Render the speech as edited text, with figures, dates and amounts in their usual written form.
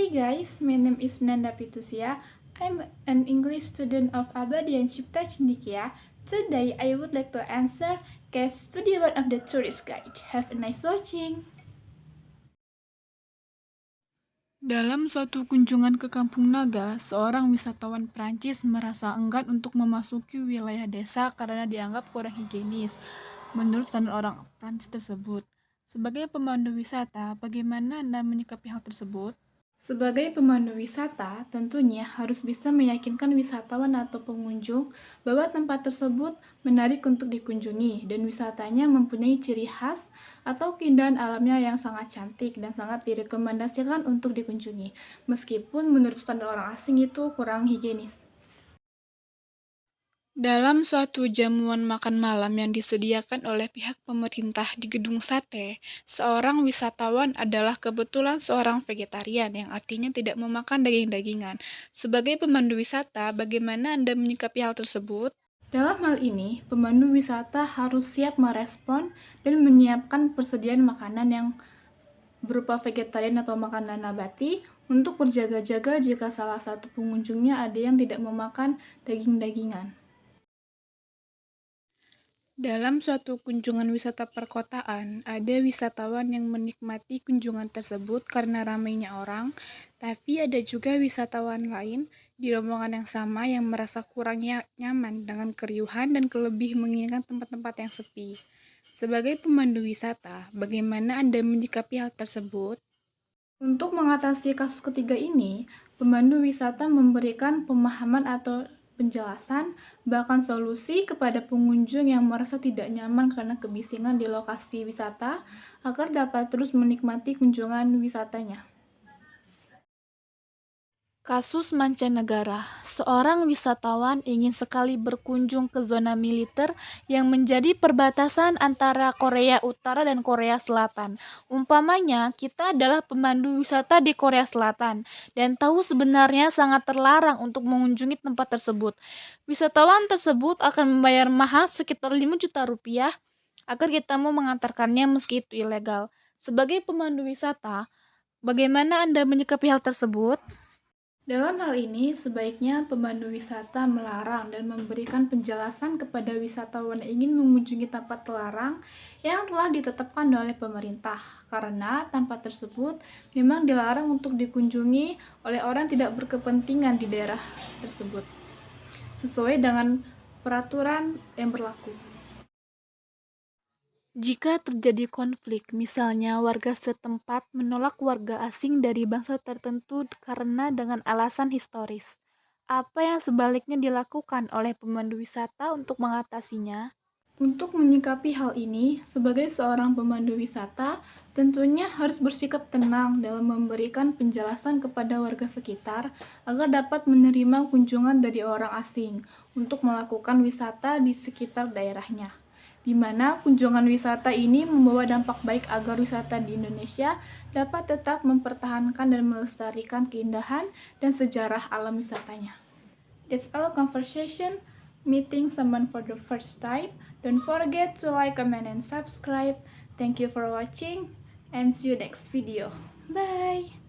Hi guys, my name is Nanda Pitusia. I'm an English student of Abadian Cipta Cendekia. Today I would like to answer case study 1 of the tourist guide. Have a nice watching. Dalam suatu kunjungan ke Kampung Naga, seorang wisatawan Prancis merasa enggan untuk memasuki wilayah desa karena dianggap kurang higienis, menurut standar orang Prancis tersebut. Sebagai pemandu wisata, bagaimana Anda menyikapi hal tersebut? Sebagai pemandu wisata, tentunya harus bisa meyakinkan wisatawan atau pengunjung bahwa tempat tersebut menarik untuk dikunjungi dan wisatanya mempunyai ciri khas atau keindahan alamnya yang sangat cantik dan sangat direkomendasikan untuk dikunjungi, meskipun menurut standar orang asing itu kurang higienis. Dalam suatu jamuan makan malam yang disediakan oleh pihak pemerintah di Gedung Sate, seorang wisatawan adalah kebetulan seorang vegetarian, yang artinya tidak memakan daging-dagingan. Sebagai pemandu wisata, bagaimana Anda menyikapi hal tersebut? Dalam hal ini, pemandu wisata harus siap merespon dan menyiapkan persediaan makanan yang berupa vegetarian atau makanan nabati untuk berjaga-jaga jika salah satu pengunjungnya ada yang tidak memakan daging-dagingan. Dalam suatu kunjungan wisata perkotaan, ada wisatawan yang menikmati kunjungan tersebut karena ramainya orang, tapi ada juga wisatawan lain di rombongan yang sama yang merasa kurang nyaman dengan keriuhan dan lebih menginginkan tempat-tempat yang sepi. Sebagai pemandu wisata, bagaimana Anda menyikapi hal tersebut? Untuk mengatasi kasus ketiga ini, pemandu wisata memberikan pemahaman atau penjelasan, bahkan solusi kepada pengunjung yang merasa tidak nyaman karena kebisingan di lokasi wisata, agar dapat terus menikmati kunjungan wisatanya. Kasus mancanegara, seorang wisatawan ingin sekali berkunjung ke zona militer yang menjadi perbatasan antara Korea Utara dan Korea Selatan. Umpamanya, kita adalah pemandu wisata di Korea Selatan dan tahu sebenarnya sangat terlarang untuk mengunjungi tempat tersebut. Wisatawan tersebut akan membayar mahal sekitar 5 juta rupiah agar kita mau mengantarkannya meski itu ilegal. Sebagai pemandu wisata, bagaimana Anda menyikapi hal tersebut? Dalam hal ini, sebaiknya pemandu wisata melarang dan memberikan penjelasan kepada wisatawan yang ingin mengunjungi tempat terlarang yang telah ditetapkan oleh pemerintah, karena tempat tersebut memang dilarang untuk dikunjungi oleh orang tidak berkepentingan di daerah tersebut, sesuai dengan peraturan yang berlaku. Jika terjadi konflik, misalnya warga setempat menolak warga asing dari bangsa tertentu karena dengan alasan historis, apa yang sebaliknya dilakukan oleh pemandu wisata untuk mengatasinya? Untuk menyikapi hal ini, sebagai seorang pemandu wisata, tentunya harus bersikap tenang dalam memberikan penjelasan kepada warga sekitar agar dapat menerima kunjungan dari orang asing untuk melakukan wisata di sekitar daerahnya. Di mana kunjungan wisata ini membawa dampak baik agar wisata di Indonesia dapat tetap mempertahankan dan melestarikan keindahan dan sejarah alam wisatanya. That's all conversation. Meeting someone for the first time. Don't forget to like, comment, and subscribe. Thank you for watching and see you next video. Bye!